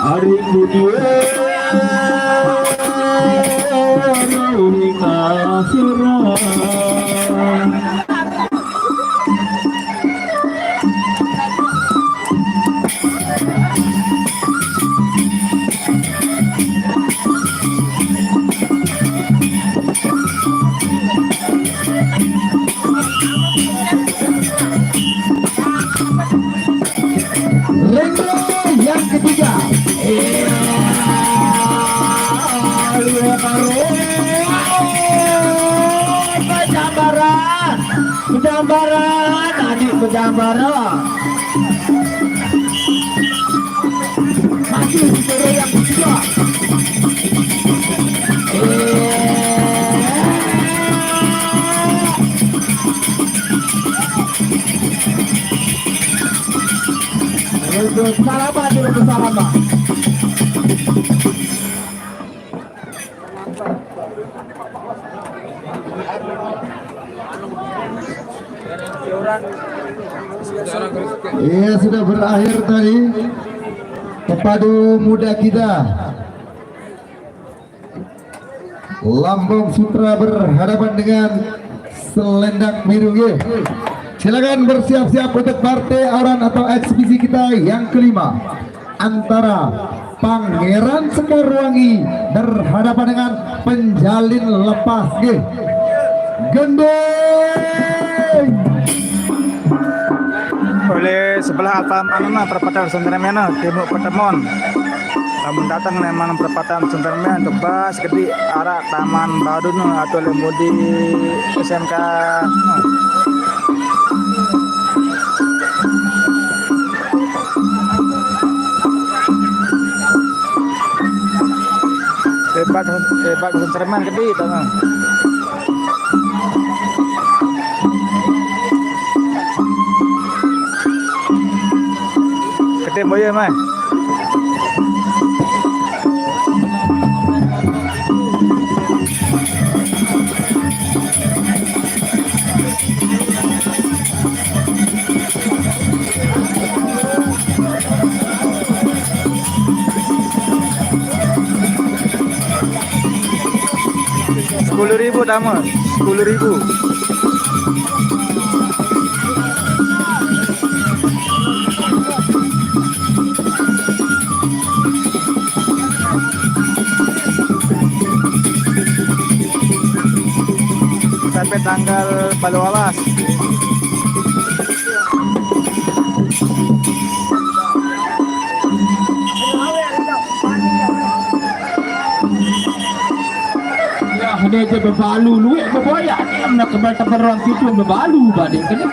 Aring dunia ini kasiran. Yang ketiga, Pejambaran, adik Pejambaran. Masih di yang kedua. Salaman dulu salaman. Iya, sudah berakhir tadi pepadu muda kita Lambung Sutra berhadapan dengan Selendang Biru. Silakan bersiap-siap untuk partai auran atau eksibisi kita yang kelima antara Pangeran Sekarwangi berhadapan dengan Penjalin Lepas. Gendeng oleh sebelah atas mana perempatan Sentermena Timur Pertemuan. Namun datang memang perempatan Sentermena untuk bas ke arah Taman Badun atau Lemudi SMK. Hebat Sentermena ke di tangan. Ketim boya mai. Rp10.000 tamu, Rp10.000. Sampai tanggal 12. Hanya je berbalu luik berboyak ni nak kebal orang situ berbalu balik kena.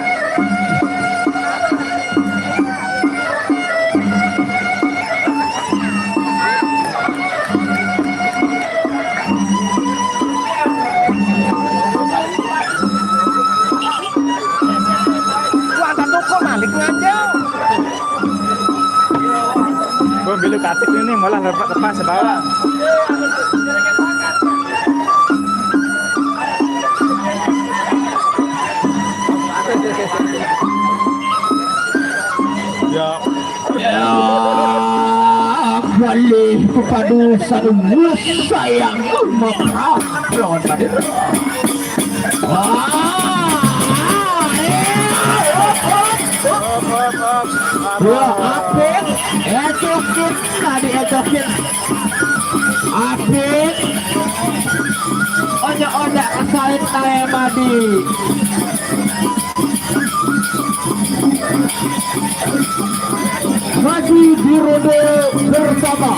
Wah, tak toko malik aja. Gua beli katik ini malah lepas sebawa. Ya, kembali kepada satu musa yang memperhatikan tadi. Apik, ecokin tadi ecokin. Apik, onya kesain tae madi. Masih di ronde bersama.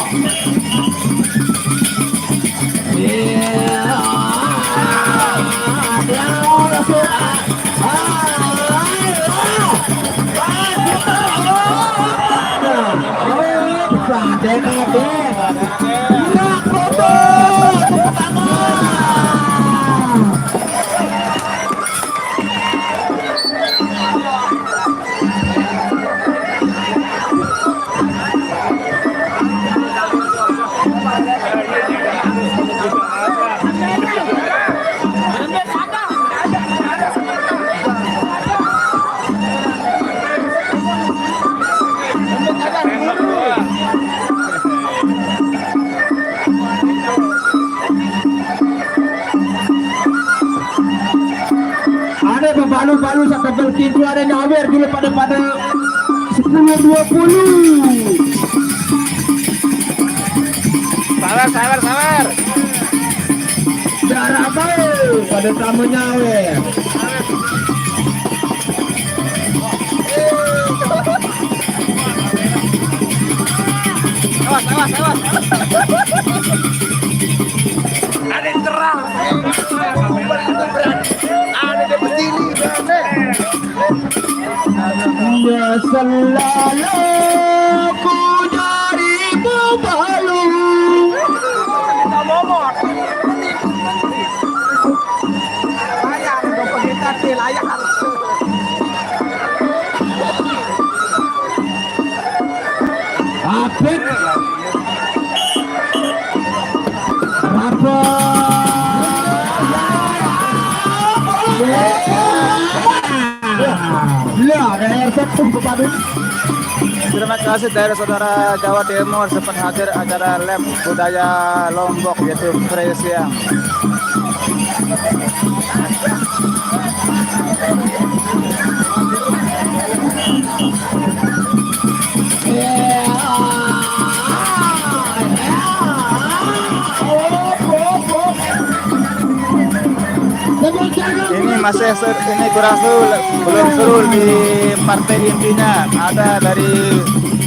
Palu-palu sampai berkitu ada nyawer dulu pada 10-20. Sabar. Jarak baik pada tamu nyawer. Awas. Ada yang terang. Ada yang berdiri. Ya selalu ku dari Palu. Apik. Apa? Ya, ada satu kepada. Terima kasih dari saudara Jawa Timur sempat hadir acara lab budaya Lombok yaitu Presiang. Ini masih ini kurang seru, belum seru di partai intinya. Ada dari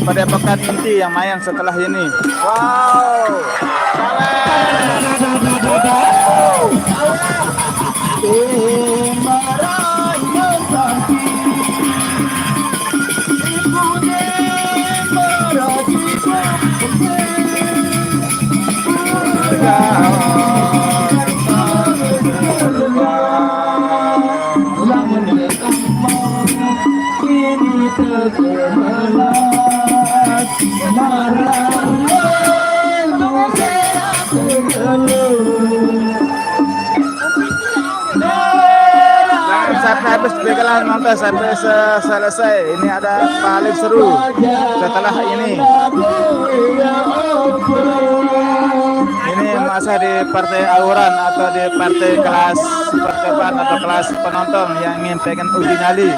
Padepokan Inti yang main setelah ini. Wow. Sampai habis bekalan nonton sampai selesai. Ini ada paling seru setelah ini. Ini masa di partai awuran atau di partai kelas percobaan atau kelas penonton yang pengen uji nyali.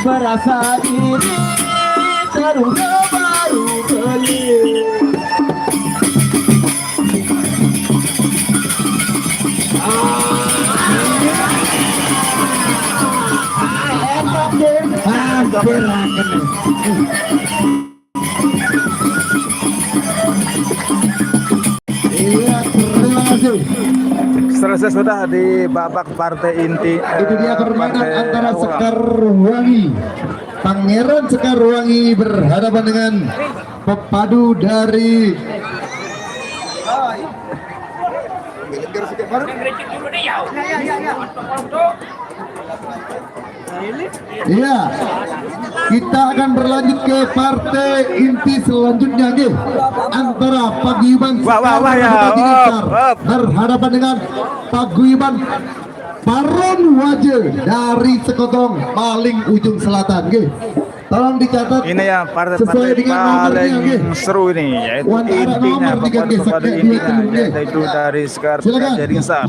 Merasa ini terus baru beli. Iya, terima kasih. Selesai sudah di babak partai inti. Itu dia permainan antara Sekar Wangi, Pangeran Sekar Wangi berhadapan dengan pepadu dari Iya, kita akan berlanjut ke partai inti selanjutnya, gitu. Antara Paguyuban berhadapan dengan Paguyuban Baron Waje dari Sekotong paling ujung selatan, gitu. Tolong dicatat. Ini yang partai paling seru ini, yaitu intinya pepadu intinya, yaitu dari Sekar Jadingsar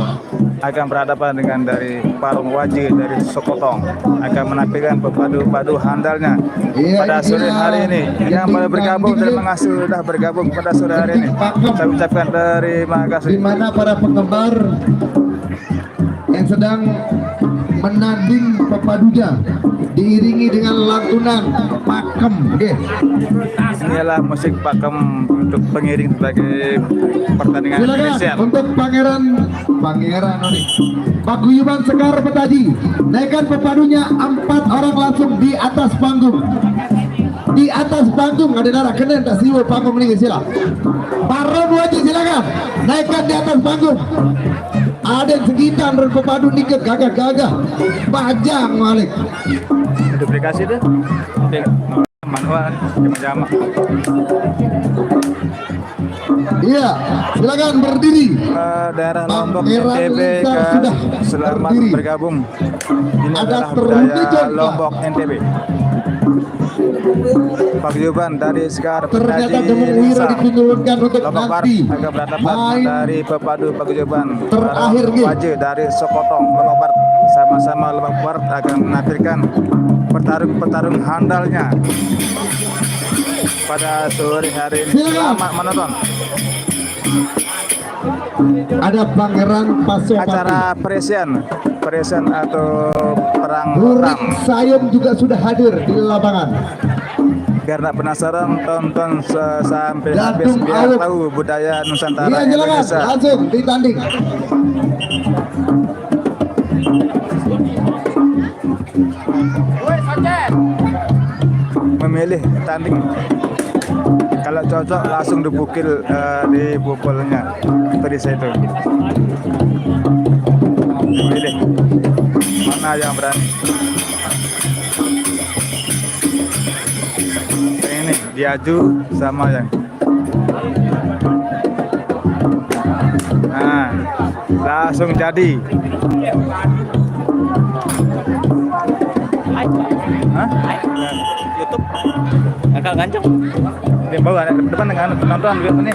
akan berhadapan dengan dari Parung Waji dari Sekotong, akan menampilkan pepadu handalnya pada sore hari ini. Yang baru bergabung, terima kasih sudah bergabung pada sore hari ini. Saya ucapkan terima kasih. Di mana para penggemar yang sedang menanding pepadunya diiringi dengan lantunan pakem, Inilah musik pakem untuk pengiring sebagai pertandingan Indonesia. Untuk Pangeran Paguyuban Sekar Petaji, naikkan pepadunya 4 orang langsung di atas panggung. Di atas panggung ada darah kenen tak siwa panggung ini, sila. Baron Waji silakan naikkan di atas panggung. Ada sekitar pepadu niket gagah-gagah pajang Malik. Duplikasi itu manual jama-jama. Iya, silakan berdiri. Daerah Lombok NTB selamat bergabung. Ini adalah budaya Lombok NTB. Paguyuban dari Sekar Ternyata Petaji Gemung Wiro Lingsar. diturunkan untuk Lombok Barat nanti akan berhadapan main dari Pepadu Paguyuban. terakhir game. Wajah dari Sokotong Lombok Barat. Sama-sama Lombok Barat akan menampilkan petarung handalnya pada sore hari ini. Selamat menonton. Ada Pangeran Pasopati. Acara Presian atau perang Lurik otak. Sayem juga sudah hadir di lapangan. Biar tak penasaran, tonton sampai habis Jatung biar Awuk. tahu budaya Nusantara Iya, silakan Indonesia. langsung ditanding. Memilih tanding. Kalau cocok langsung dibukil di pukulnya tadi saya itu. Memilih mana yang berani. Ini diaju sama yang. Nah, langsung jadi. Hah? YouTube agak gancang. Di bawah depan dengan penonton lihat ini.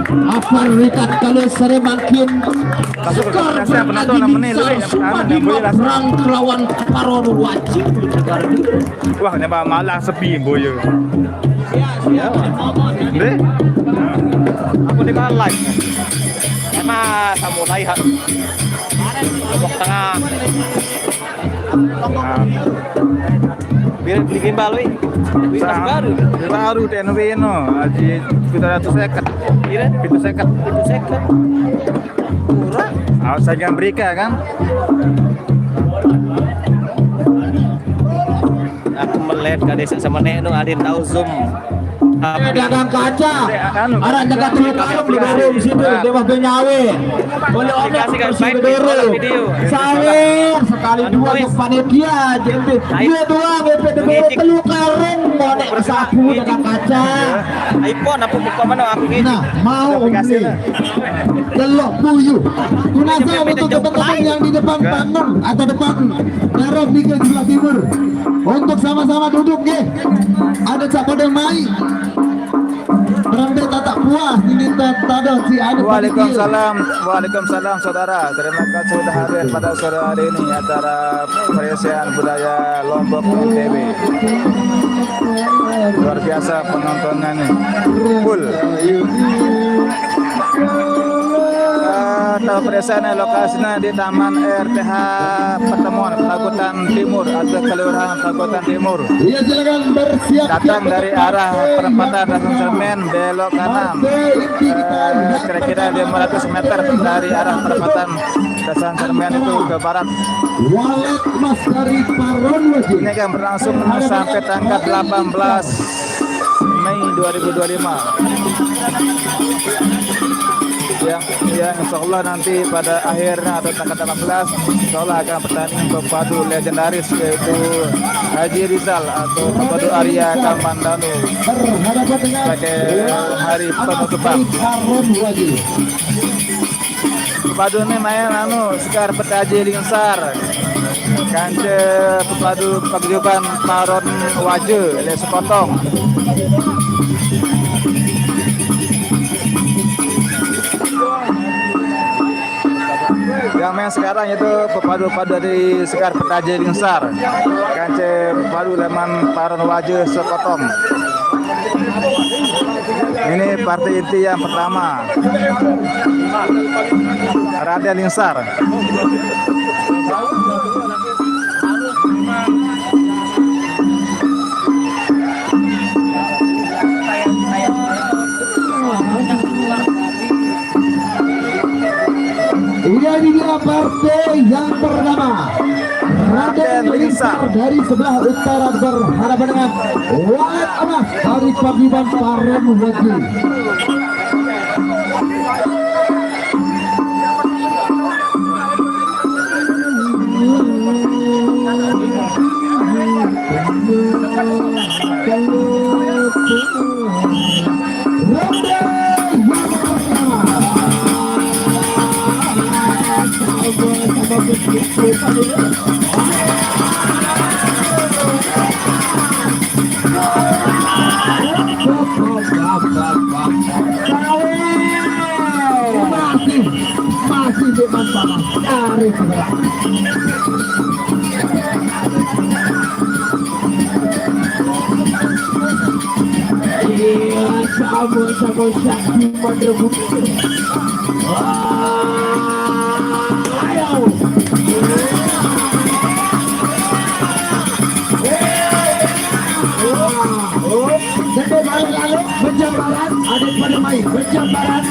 Apa Rikat kalau sering makin Langsung ke skor saya penonton namanya lu yang boleh langsung. perang kelawan paron wajib. Wah, nyapa malah sepi boyo. Iya. Deh. Aku di mana live? Karena kamu naik Lombok Tengah. Biar bikin baloi. Biar baru. Baru TNW no. Aji 750. Kira 750. Murah. Awas saja mereka kan. Aku melihat ke desa sama nek nu ada tahu zoom. Dagang kaca. Anu, Ada jaga telur karung di dorong situ di bawah Benyawe. Boleh orang Aplikasi kan kursi baik, bedoro. video. Sawer sekali dua ke panitia JMP. Dua dua BP bedoro telur karung bonek sapu dagang kaca. iPhone apa buka mana aku ini. Nah, mau beli telur puyuh. Tunasa untuk teman-teman yang di depan panggung atau depan Darab di sebelah timur. Untuk sama-sama duduk nggih. Ada siapa yang main? Rambe tak puas ini tado si ada. Waalaikumsalam saudara. Terima kasih sudah hadir pada sore hari ini acara Perayaan Budaya Lombok NTB. Luar biasa penontonannya. Full. Tahu perayaan lokasinya di Taman RTH Pertemuan Pagutan Timur atau Kelurahan Pagutan Timur. Iya silakan bersiap. Datang dari arah perempatan Dasun Cermen belok kanan. Kira-kira 500 meter dari arah perempatan Dasun Cermen itu ke barat. Walet Mas dari Paron Wajib. Ini akan berlangsung sampai tanggal 18 Mei 2025. Ya, insya Allah nanti pada akhirnya atau tanggal 18 insya Allah akan pertandingan pepadu legendaris yaitu Haji Rizal atau pepadu Arya Kamandanu Berhadapan dengan sebagai hari penutupan. Paron Wajib. Pepadu ini main Sekar Petaji Lingsar kance pepadu paguyuban Paron Waje Le Sekotong. Yang main sekarang itu pepadu-padu dari Sekar Petaji Lingsar kance pepadu Leman Paron Waje Sekotong. Ini partai inti yang pertama Raden Lingsar. Ini dia partai yang pertama. Raden Lingsar dari sebelah utara berhadapan dengan Walet Amas dari Paguyuban Paron Wajib. Arif. Iya, sama Syakti Madrebu. Ayo. Gede balik lalu, berjambaran, adik pada main, berjambaran.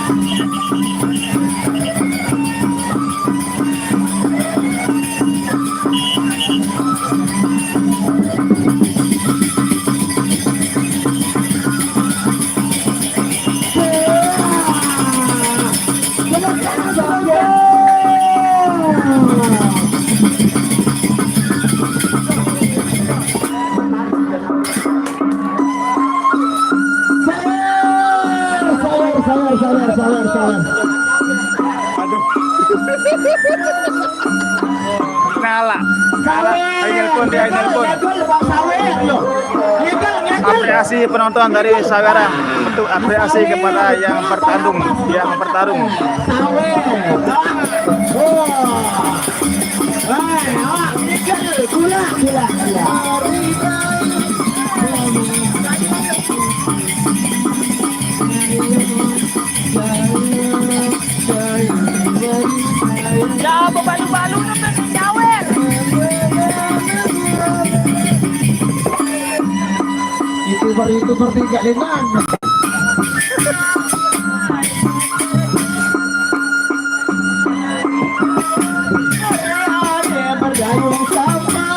Sabar. Aduh. Kalah. Ayo nelpon dia, nelpon. Apresiasi penonton dari Sawerang untuk apresiasi kepada yang bertanding, yang bertarung. Ya, balu-balu na Sawer. Itu bertiga lenang. Berdayung sama.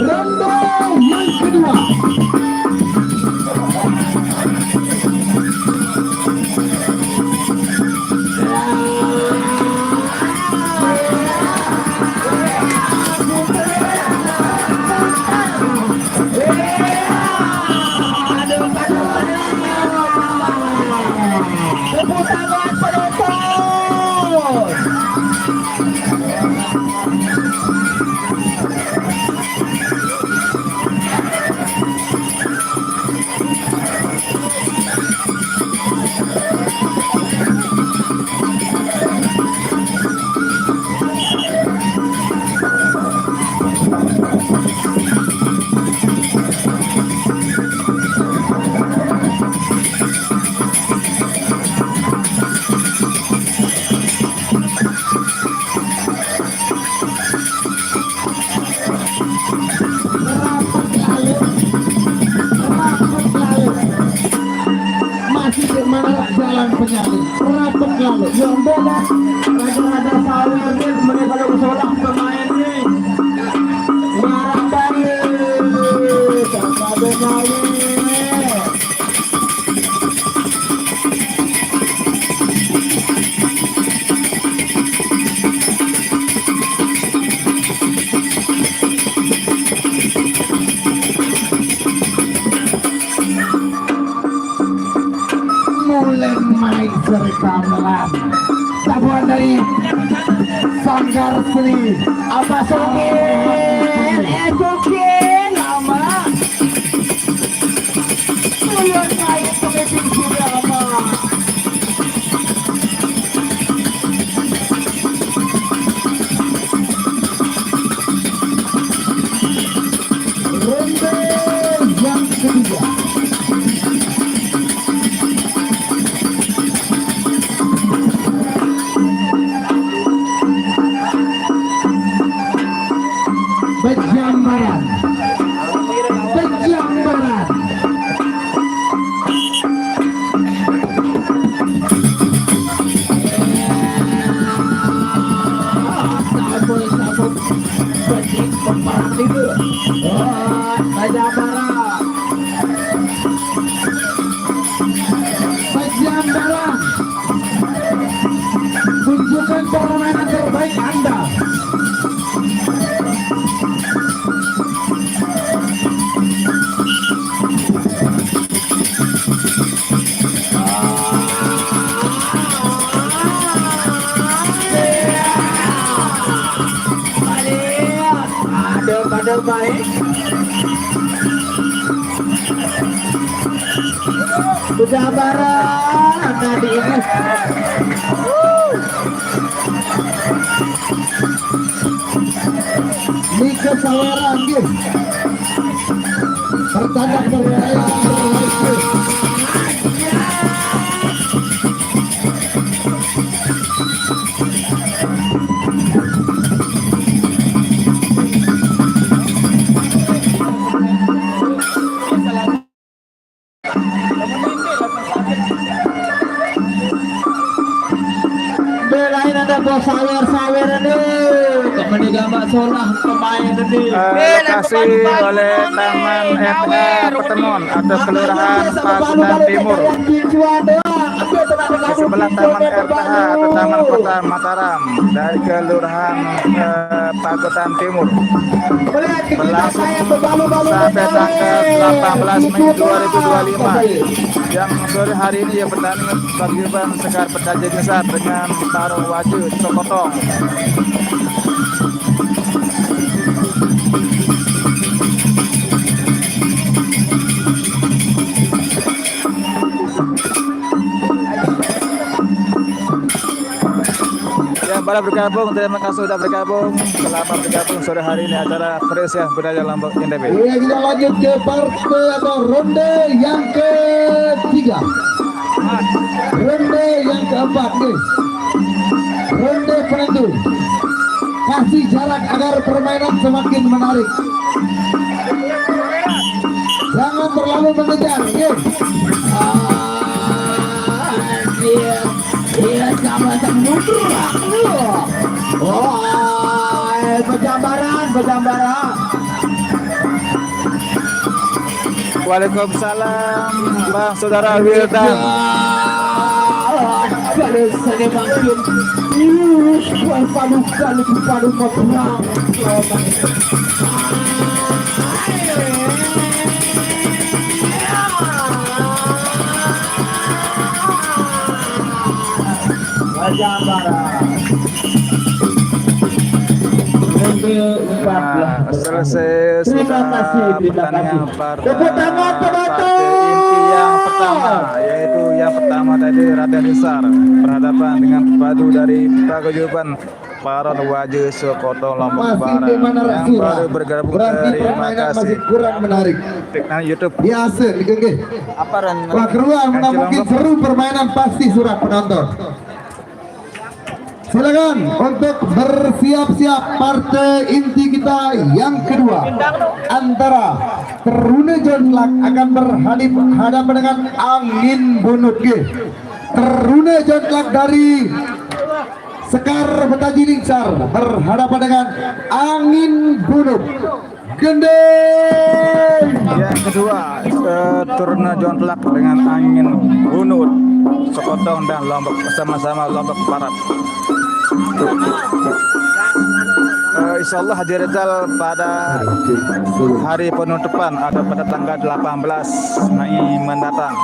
Ronde yang kedua. Tepuk tangan penonton. Masih di mana jalan penyalin rapat lalu yang beda ada Sawer ini sebagai kalau seorang pemain ini marah balik sama Benali. Mulai main serikamelan sabuan dari Sanggar Sri apa Sokin lama mulai main pemimpin lama ronde yang ketiga. Berjambaran. terbaik. Sudah barang tadi ini. Nika Sawaran gitu. Bertandang berjaya. Belain ada bos sawer ini. Kemana gambar solah pemain ini. Lokasi oleh Taman FR Petemon atau Kelurahan Pakutan Timur. Di sebelah Taman RTH atau Taman Kota Mataram dari Kelurahan Pakutan Timur. Berlangsung sampai tanggal 18 Mei 2025. Yang sore hari ini ya pertandingan paguyuban Sekar Pedaja Besar dengan Tarung Waju Sokotong. Yang baru bergabung, terima kasih sudah bergabung. Selamat bergabung sore hari ini acara Fresh ya Budaya Lombok NTB. Iya, kita lanjut ke parte atau ronde yang ketiga. Ronde yang keempat nih. Ronde penentu. Kasih jarak agar permainan semakin menarik. Jangan terlalu mengejar, nih. Dia sama mundur. Berjambaran. Waalaikumsalam Bang Saudara Wildan. Selesai pertandingan partai inti yang pertama, yaitu yang pertama tadi Raden Besar berhadapan dengan padu dari Paguyuban Paron Waju Sokoto Lombok Barat yang baru bergabung. Terima kasih. Masih kurang menarik. Teknan YouTube. Biasa nih. Wah keluar mungkin seru permainan pasti surat penonton. Silakan untuk bersiap-siap partai inti kita yang kedua antara Terune Jonlak akan berhadapan dengan Angin Bunut. Terune Jonlak dari Sekar Betaji Lingsar berhadapan dengan Angin Bunut. Gendeng. Yang kedua Terune Jonlak dengan Angin Bunut Sokotong dan Lombok sama-sama Lombok Barat. Insya Allah hadir Rizal pada hari penutupan atau pada tanggal 18 Mei mendatang.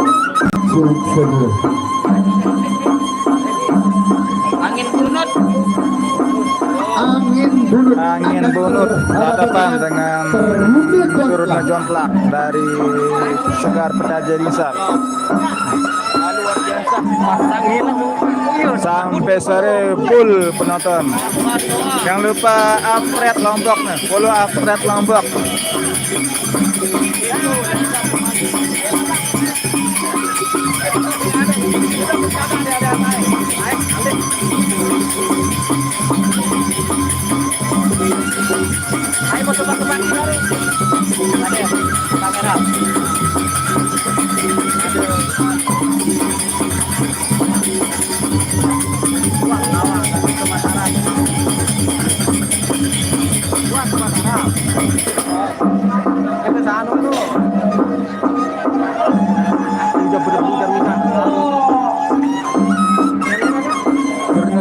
Angin bunut berhadapan dengan Terune Jonlak dari Sekar Pedaja Lingsar. Luar biasa, sampai sore full penonton. Jangan lupa Alfred Lombok nih, follow Alfred Lombok. Ayo tebak-tebak kamera.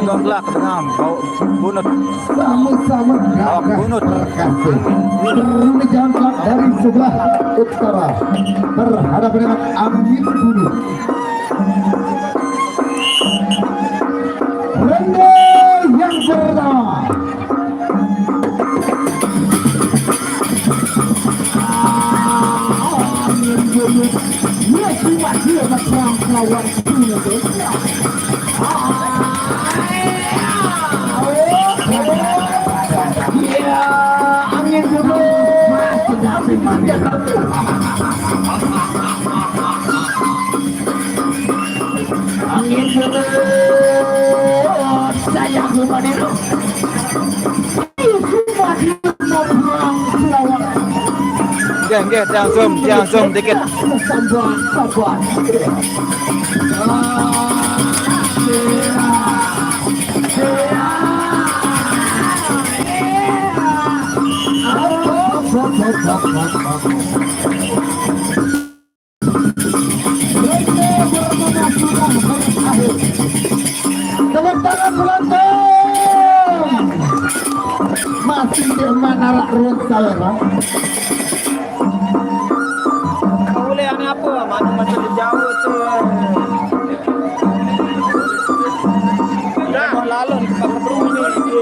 Jonlak dengan bunut sama-sama bunut. Terune Jonlak dari sebelah utara berhadapan dengan Angin Bunut. Ronde yang pertama. berperang melawan Indonesia. Ya, angin dulu. Angin dulu. Saya Kumaniro. Semua di berperang melawan. Jangan zoom dikit. Sabar. Tepuk tangan penonton. Masih di Manara Ruang Sawer. Boleh apa? Macam jauh tu. Dah lalu tempat beruni ni.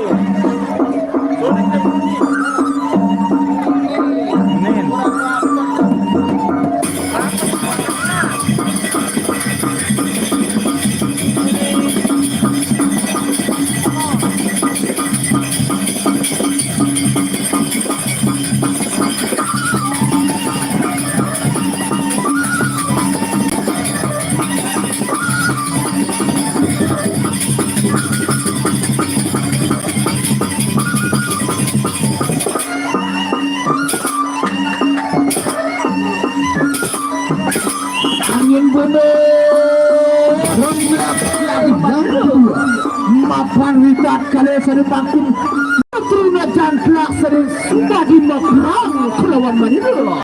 Angin bener. Mapan ricat kali seri pakin. Terima jangklak seri sudah dimakrang kelawan Manila.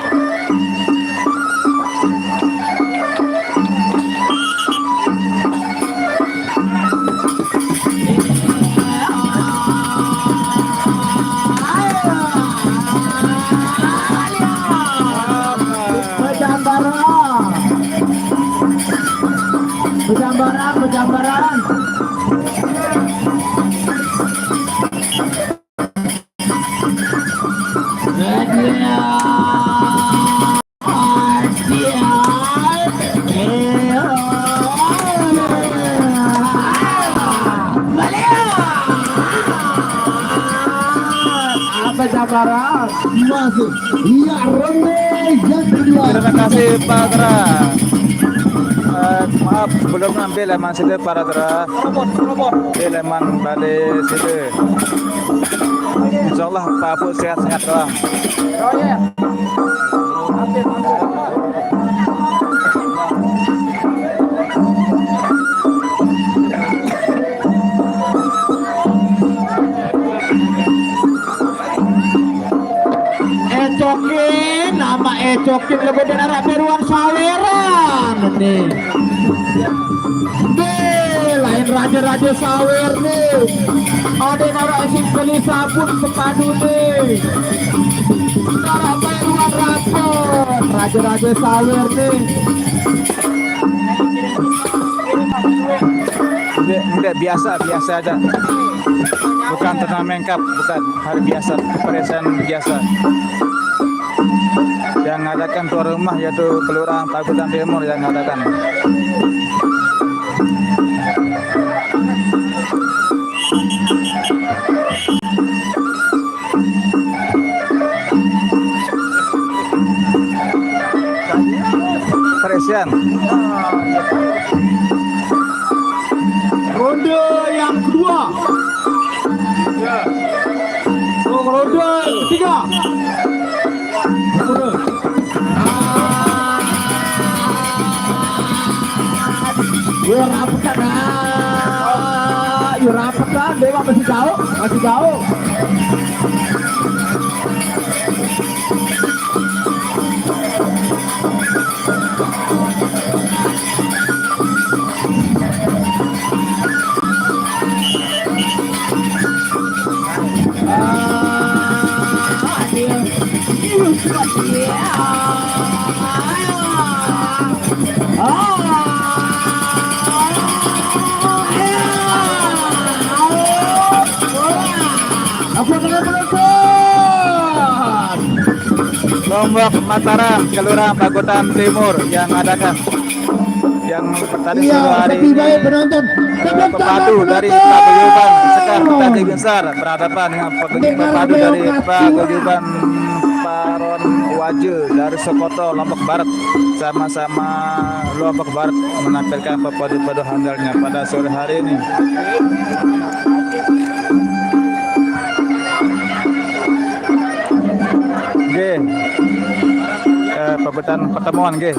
Pejambaran. Pejambaran masuk. Iya, ronde yang kedua. Terima kasih Pak Tra. Maaf belum ambil leman situ para Tra. Leman balik situ. InsyaAllah Pak Apu sehat-sehat doang. Oh ya. Ecokin, nama Ecokin lebih dari arah Ruang Saweran nih. Lain raja-raja sawer nih. Ada orang asing beli sabun sepadu nih. Arah Ruang Rapor, raja-raja sawer nih. Enggak biasa aja. Bukan turnamen cup, bukan hari biasa, perayaan biasa. Yang ngadakan tuan rumah yaitu Kelurahan Pagutan Timur yang ngadakan. Perayaan. Ronde yang kedua. Ronde ketiga. Rapetan, Dewa masih jauh. Lombok Mataram, Kelurahan Pagutan Timur yang adakan. yang bertanding Iya, sore hari sepi ini. baik penonton. Tepuk tangan Pepadu dari penonton. Paguyuban Sekar Petani Besar berhadapan dengan Pepadu dari Paguyuban Paron Waje dari Sokoto Lombok Barat. Sama-sama Lombok Barat menampilkan pepadu-pepadu handalnya pada sore hari ini. Oke. Pertemuan nggih.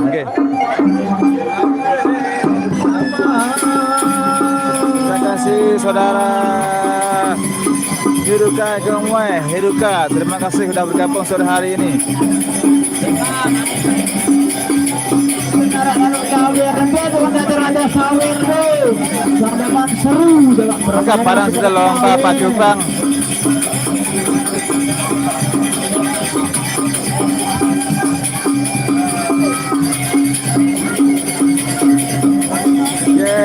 Terima kasih saudara Hiruka Gongwe, Hiruka. Terima kasih sudah bergabung sore hari ini. Maka barang sudah lomba Pak Bang.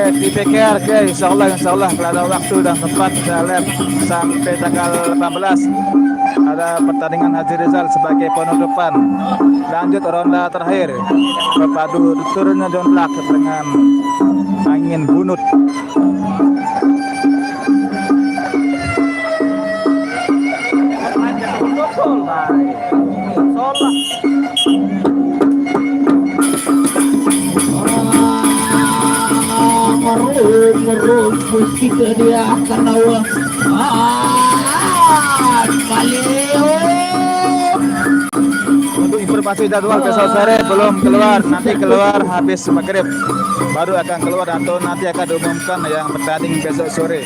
Dipikir, insya Allah kalau ada waktu dan tempat saya lihat sampai tanggal 18 ada pertandingan Haji Rizal sebagai penutupan. Lanjut ronda terakhir, Pepadu turunnya jonglak dengan angin bunut. Merus kita dia akan awal Untuk informasi jadwal besok sore belum keluar, nanti keluar habis maghrib baru akan keluar atau nanti akan diumumkan yang bertanding besok sore.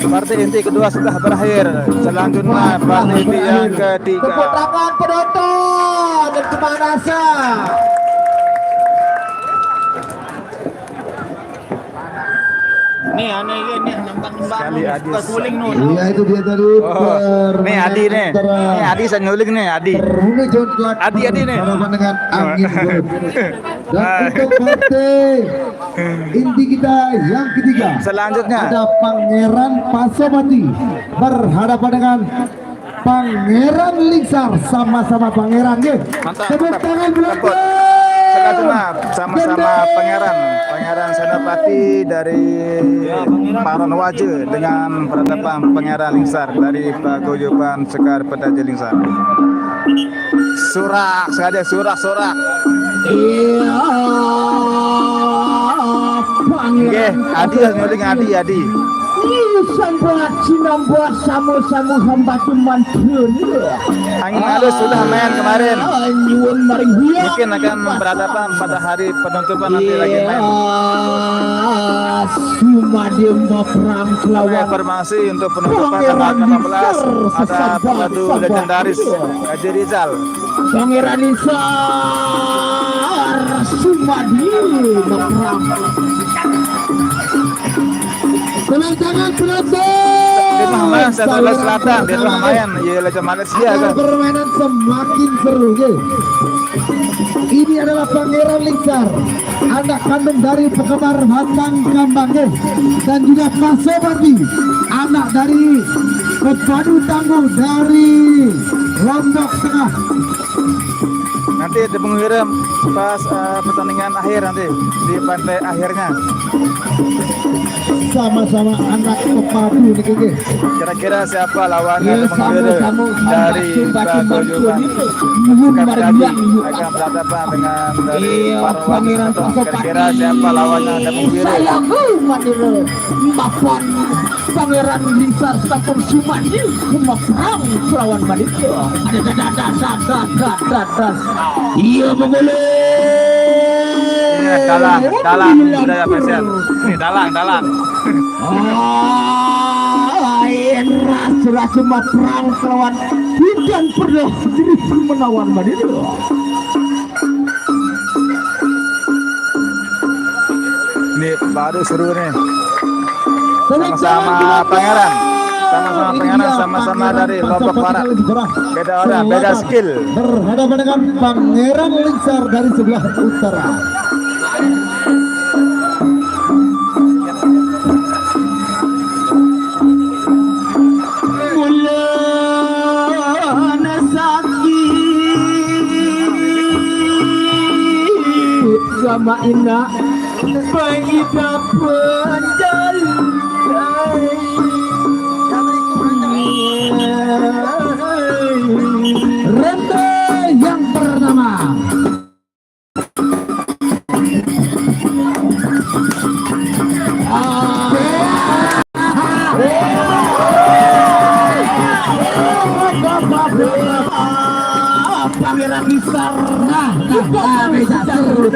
Partai inti kedua sudah berakhir. Selanjutnya partai inti yang ketiga. Tepuk tangan penonton dan kemanasan. Nih aneh ini nambang-nambang Sekali Adi. suling nu. Iya itu dia tadi. Nih Adi nih. Nih Adi saya nyulik nih Adi. Terhuni jonglak. Adi nih. Harapan dengan angin bunut. Dan untuk partai inti kita yang ketiga. Selanjutnya Ada Pangeran Pasopati berhadapan dengan Pangeran Lingsar, sama-sama Pangeran nggih. Mantap, Tepuk mantap. tangan Lembut. penonton. sama-sama Pangeran Senopati dari Paron Waje dengan penetapan Pangeran Lingsar dari Paguyuban Sekar Petani Lingsar. Surak, sengaja surak. Iya, Nggih, Adi nyuling Adi. sampai cinambuah samu-samu hamba tuman-tuman. Angin halus sudah main kemarin. Anyun maring hiya. Mungkin akan berhadapan pada hari penutupan nanti lagi main. Sumadim perang kelawan Informasi untuk penutupan tanggal 16 ada pepadu legendaris Haji Rizal. Pangeran Isar Sumadim perang. Tepuk tangan penonton. Dia lumayan, saya Selatan, dia lumayan, ya Liga Malaysia kan. Permainan semakin seru nggih. Ini adalah Pangeran Lingsar, anak kandung dari penggemar Batang Kambang nggih. Dan juga Pasopati, anak dari Pepadu Tangguh dari Lombok Tengah. Nanti di penghiram pas pertandingan akhir nanti di pantai akhirnya. Sama-sama anak Pepadu nih nggih. Kira-kira siapa lawannya Ya, di penghiram sama-sama dari Paguyuban Sekar akan berhadapan dengan dari Iya, Paron Pangeran Waje. Pasopati. Kira-kira siapa lawannya di penghiram? Saya Madira Mbakwan Pangeran Lingsar Sampur Sumandi Kumah perang Kelawan Madira. Ada. Iya mengulis. Ini dalang budaya spesial. Ini dalang. Ras cuma perang kelawan tidak pernah diri menawan Madira. Ini baru seru nih. Sama-sama Pangeran Sama-sama ini penganan, dia sama-sama Pangeran dari Lombok Pasopati Barat. Kalisebera. Beda orang, beda Selatan skill. Berhadapan dengan Pangeran Lingsar dari sebelah utara. Mulana sakit sama ina bagi dapat Rente yang pertama Pangeran Lingsar. Bisa seru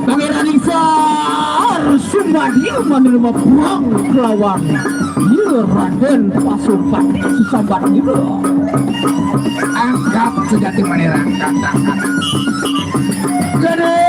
Pangeran Lingsar Sumadi menerima perang lawan Raden Pasopati Susambati. Angkat sejati manera, angkat. Gede.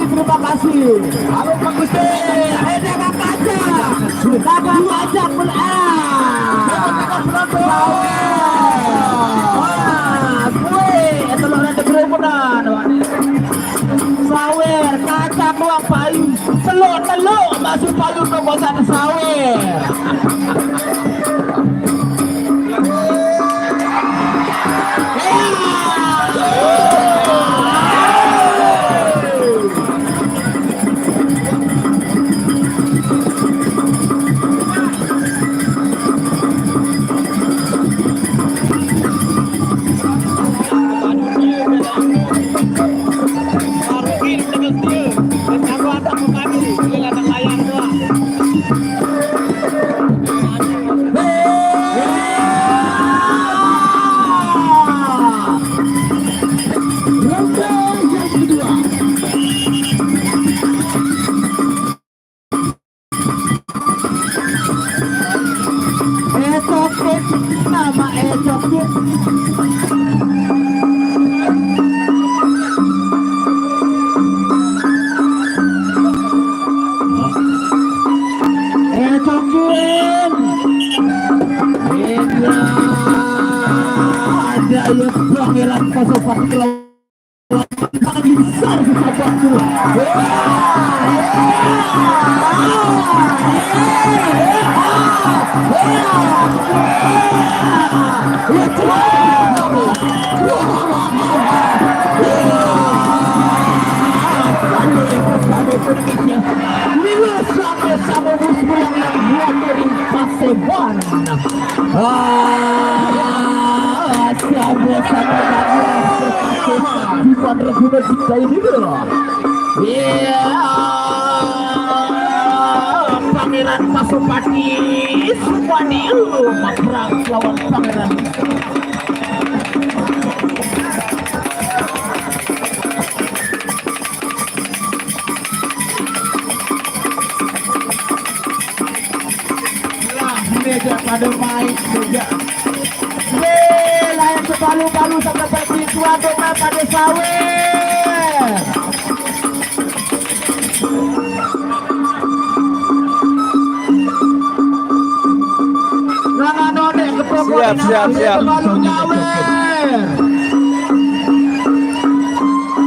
Terima kasih. Halo Pak Gusti. Dagang pajak. Dagang pajak sawer kaca buang payu telur masuk payu ke bosan sawer. Nama esoknya ada yang Pangeran Pasopati sangat besar Susambati. Sama musuh yang buat dari Paseban. Bukan regular kita ini loh. Pangeran Pasopati semua dielu perang lawan Pangeran. Meja pada main meja. Layan sepalu-palu sampai pergi tua doma pada sawer. Nana node kepropokan Siap. sepalu nyawer.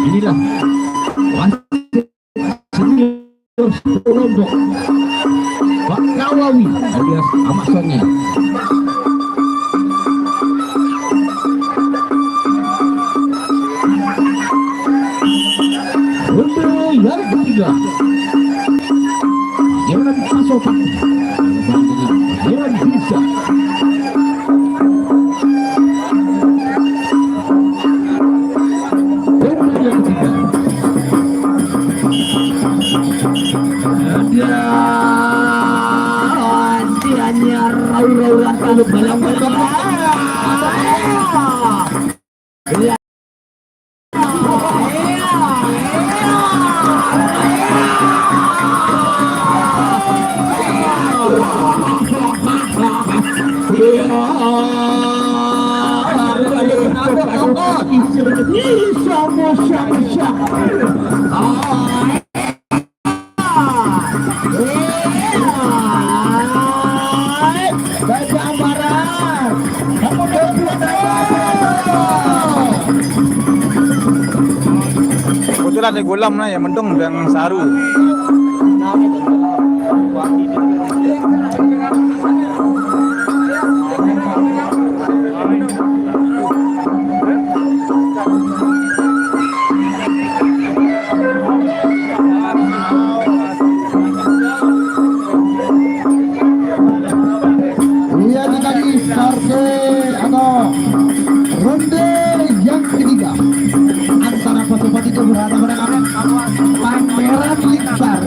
Inilah senior Lombok Pak Kawawi alias Amasannya. Untuk yang ketiga Pangeran Pasopati Pangeran Lingsar. Untuk yang ketiga ada Kebetulan ada gulam na yang mendung yang saru. Ia tadi starte atau ronde yang ketiga antara pasukan itu berhadapan dengan Pangeran Lingsar.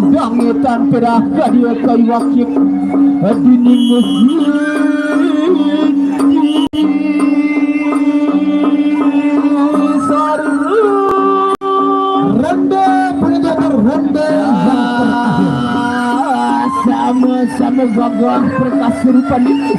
Dangitan perah kadia kai wakil dining Ronde penutup ronde yang terakhir. Sama-sama gagah perkasurupan ini.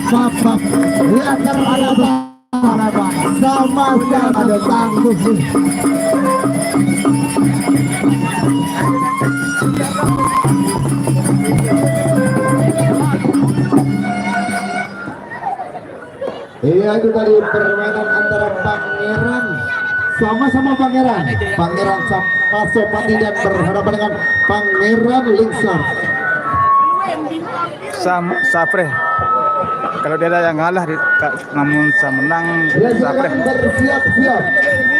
Apa ya terhadap sama-sama ada tangguh. Iya itu tadi permainan antara Pangeran sama-sama Pangeran Pasopati dan berhadapan dengan Pangeran Lingsar. Sapre. Kalau dia ada yang ngalah, namun saya menang Sapre. Bersiap-siap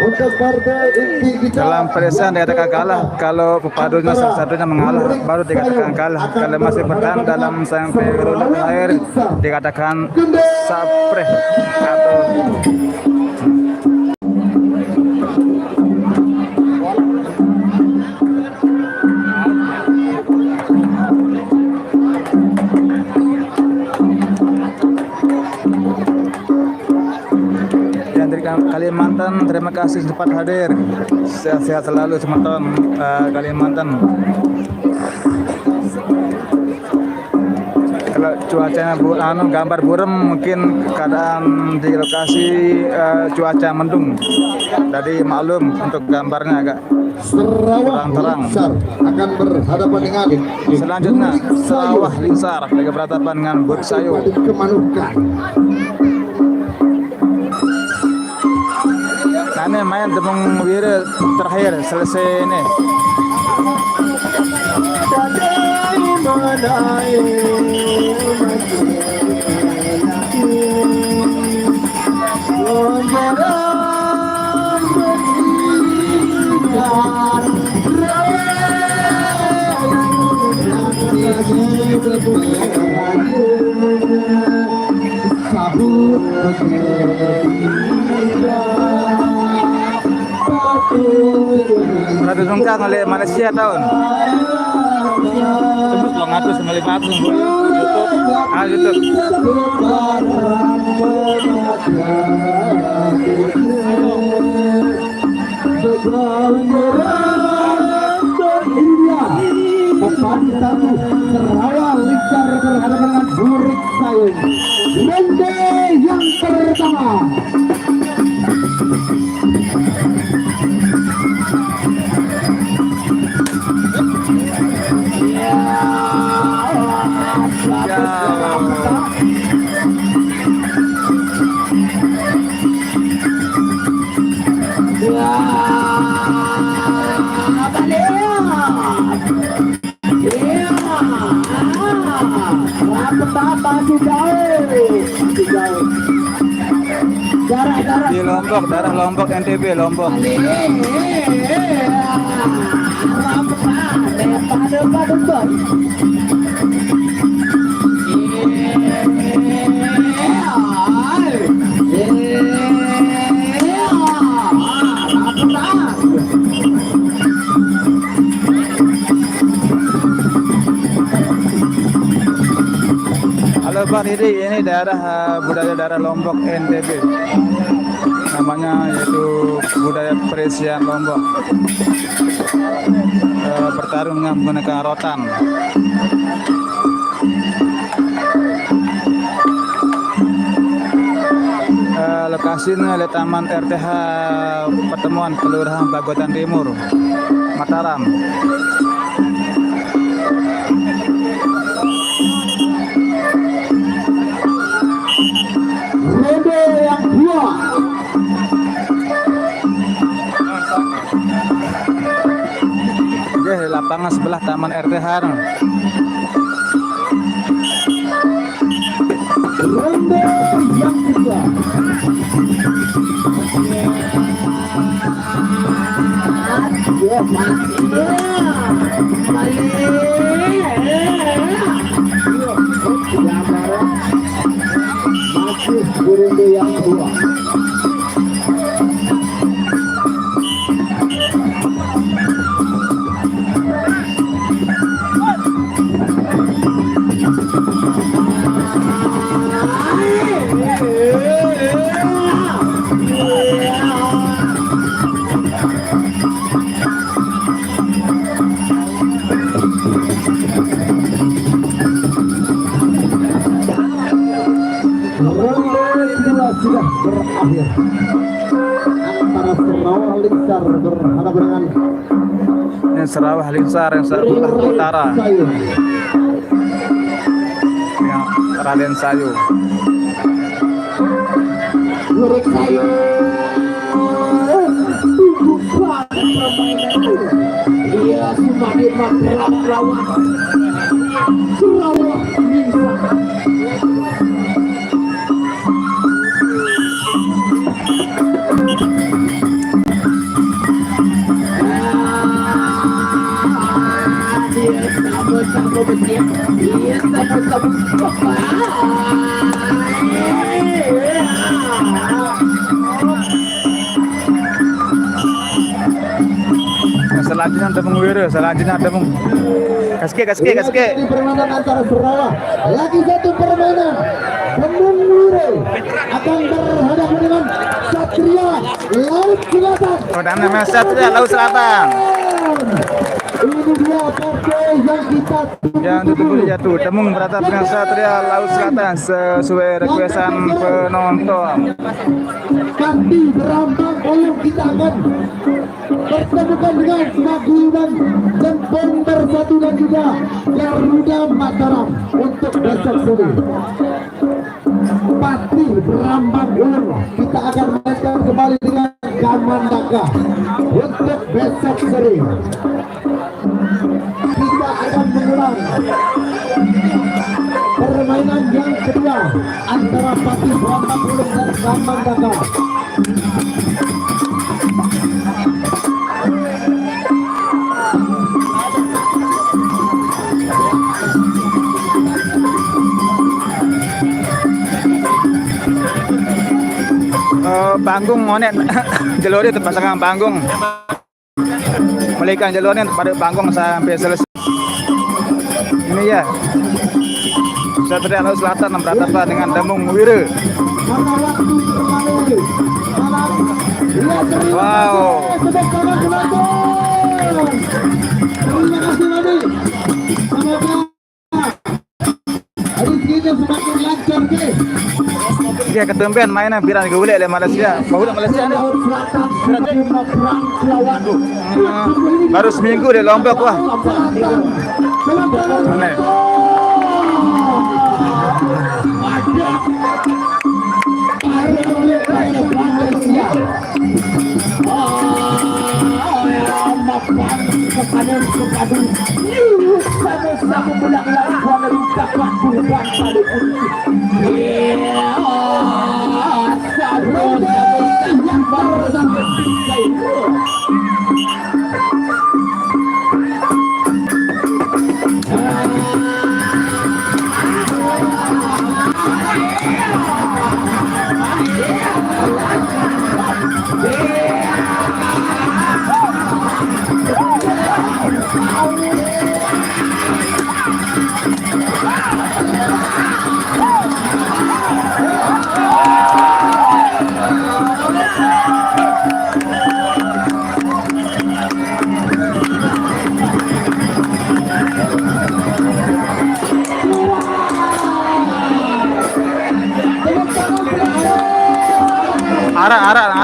untuk partai inti kita. Dalam perisian dikatakan kalah. Kalau pepadunya salah satunya mengalah, baru dikatakan kalah. Kalau masih bertahan dalam sampai ronde terakhir, dikatakan Sapre atau Kalimantan. Terima kasih sempat hadir. Sehat-sehat selalu teman-teman Kalimantan. Kalau cuacanya gambar burem, mungkin keadaan di lokasi cuaca mendung. Jadi maklum untuk gambarnya agak Sarawak terang. Lingsar akan berhadapan dengan Selanjutnya Sarawak Lingsar lagi berhadapan dengan Bursayo. Kemanukan. Nah, main tepung wira terakhir selesai ini. Pernah disungkang oleh Malaysia tahun. Tebus lo ngatus 500 YouTube. Sarawak Lingsar berhadapan dengan Burik Sayung. Ronde yang pertama. di Lombok, daerah Lombok NTB Lombok. Halo Pak Didi, ini daerah budaya daerah Lombok NTB. Namanya yaitu budaya Perisian Lombok. Bertarung dengan menggunakan rotan. Lokasinya di Taman RTH Pertemuan Kelurahan Bagotan Timur, Mataram. Ronde yang dua. Oke, lapangan sebelah Taman RTH. Ronde yang kedua. Ya, masih ronde yang kedua. Sudah berakhir antara Serawah Lingsar berhadapan dengan Ini Serawah Lingsar yang sebelah utara. Yang Raden Sayu. Lurik Sayu. Tunggu banget permainan itu. Iya, Sumadi Magelang lawan Serawah Lingsar. Sama bersih, iya sama-sama. Selanjutnya Tepung Wira, selanjutnya Tepung Kaske. Ini permainan antara Serawah. Lagi satu permainan. Tepung Wira akan berhadapan dengan Satria Laut Selatan. Oh, dan namanya Satria Laut Selatan. Ini dia partai yang kita Yang ditunggu jatuh. Tepung beratap dengan Satria Laut Selatan sesuai requestan penonton. Kandi berambang oleh kita akan bertemukan dengan Maguyuban dan Bomber 1 dan juga Garuda Mataram untuk besok sore. Pasti berambang ulur kita akan mainkan kembali dengan Kamandaka untuk besok sore. Kita akan mengulang permainan yang kedua antara Pati Berambang Ulur dan Kamandaka. Panggung monet jalur itu pasangan panggung melikan jalurnya pada panggung sampai selesai. Ini ya Satria Laut Selatan berhadapan dengan Tepung Wira. Wow. Terima kasih Nabi. Semoga semakin lancar ke. Dia ketempian mainnya biran gule oleh Malaysia. Baru Malaysia nih. Baru seminggu di Lombok wah. Aneh. Sama-sama pulang-pulang mengucapkan kurban pada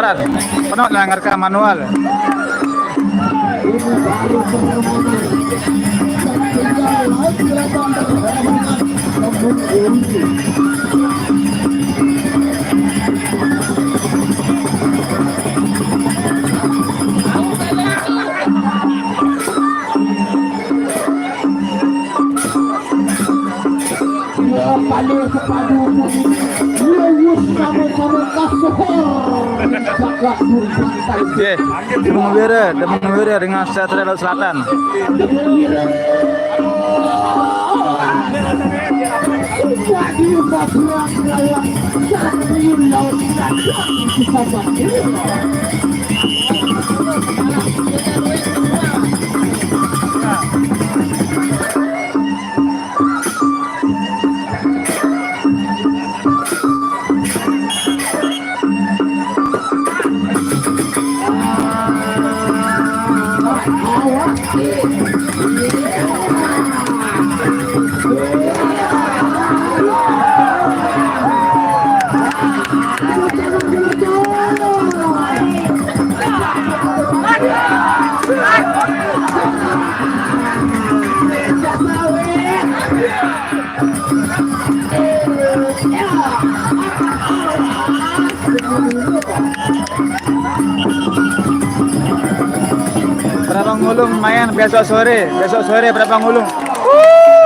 Arat. Penuh langgar ke manual. Padu sepadu lurus sama-sama kasuhor kakak pantai Demang Wira dengan Satria Laut Selatan. jadi bagian lawan Satria Laut Selatan bersama Berapa ngulung main besok sore berapa ngulung.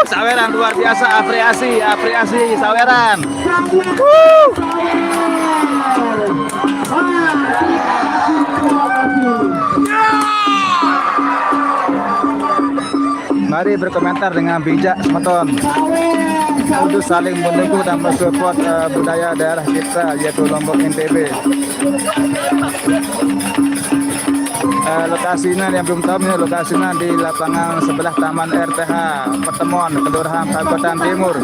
Saweran luar biasa, apresiasi Saweran. Mari berkomentar dengan bijak semeton untuk saling mendukung dan mensupport budaya daerah kita yaitu Lombok NTB. Lokasinya yang belum tahu ini lokasinya di lapangan sebelah Taman RTH Pertemuan Kelurahan Kabupaten Timur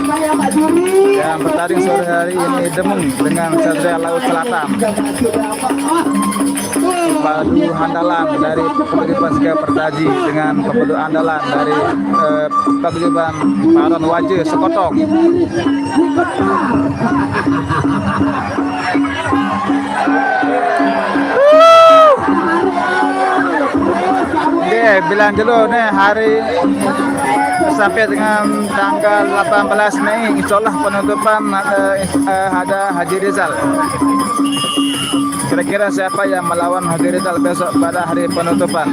yang bertanding sore hari ini Demung dengan Satria Laut Selatan. Padu andalan dari Paguyuban Sega Pertaji dengan pepadu andalan dari Paguyuban Paron Waje Sekotong. Oke, bilang dulu nih hari sampai dengan tanggal 18 Mei insyaallah penutupan ada Haji Rizal. Kira-kira siapa yang melawan Haji Rizal besok pada hari penutupan?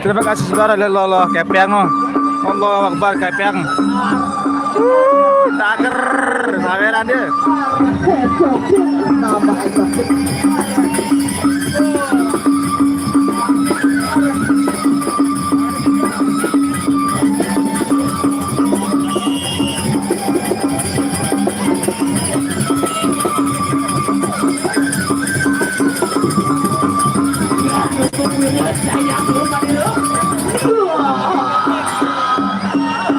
Terima kasih saudara, Allah kepiang Allah Akbar kepiang. Taker saweran dia.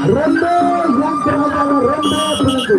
Ronde yang terakhir ronde penentu.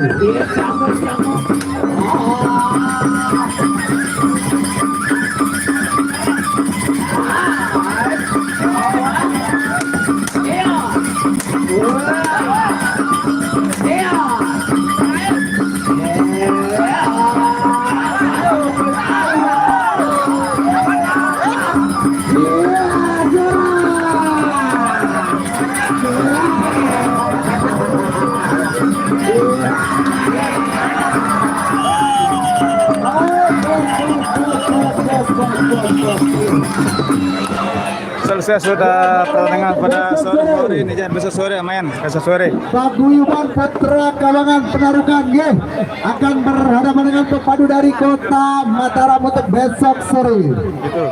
Selesai sudah pertandingan pada sore hari ini, jangan besok sore main, besok sore. Paguyuban Putra Kawangan Penarukan G akan berhadapan dengan pepadu dari kota Mataram untuk besok sore. Gitu.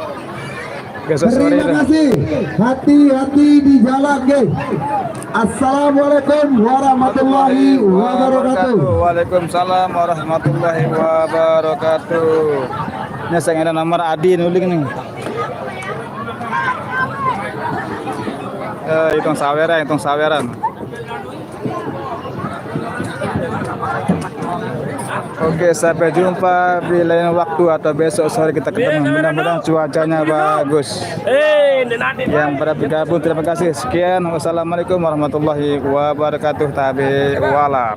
Besok sore. Terima kasih. Hati-hati di jalan G. Assalamualaikum warahmatullahi wabarakatuh. Waalaikumsalam warahmatullahi wabarakatuh. Ini saya ada nomor Adi nuling nih. Hitung saweran. Oke, sampai jumpa di lain waktu atau besok sore kita ketemu. Mudah-mudahan cuacanya bagus. Yang pada bergabung terima kasih. Sekian, wassalamualaikum warahmatullahi wabarakatuh. Tabi walar.